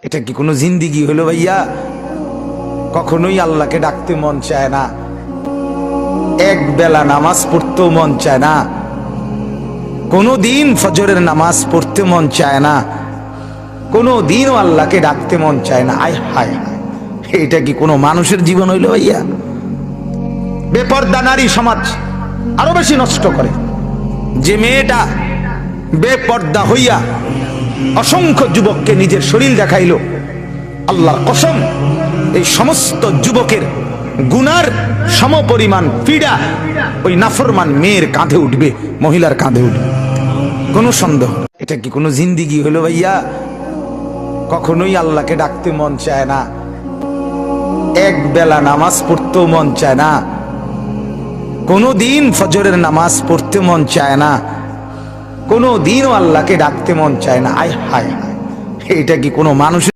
এটা কি কোনো জিন্দিগি হলো ভাইয়া? কখনোই আল্লাহকে ডাকতে মন চায় না, এক বেলা নামাজ পড়তেও মন চায় না, কোনো দিন ফজরের নামাজ পড়তে মন চায় না, কোনো দিনও আল্লাহকে ডাকতে মন চায় না। আয় হায় হায়, এটা কি কোনো মানুষের জীবন হইল ভাইয়া? বেপর্দা নারী সমাজ আরো বেশি নষ্ট করে। যে মেয়েটা বেপর্দা হইয়া অসংখ্য যুবককে নিজের শরীর দেখাইল, আল্লাহর কসম এই সমস্ত যুবকের গুনার সমপরিমাণ পীড়া ওই নাফরমান মেয়ের কাঁধে উঠবে, মহিলার কাঁধে উঠবে, কোনো সন্দেহ। এটা কি কোনো জিন্দিগি হলো ভাইয়া? কখনোই আল্লাহকে ডাকতে মন চায় না, এক বেলা নামাজ পড়তেও মন চায় না, কোনো দিন ফজরের নামাজ পড়তে মন চায় না, কোনো দিনও আল্লাহকে ডাকতে মন চায় না। আয় হায় হায়, এটা কি কোনো মানুষের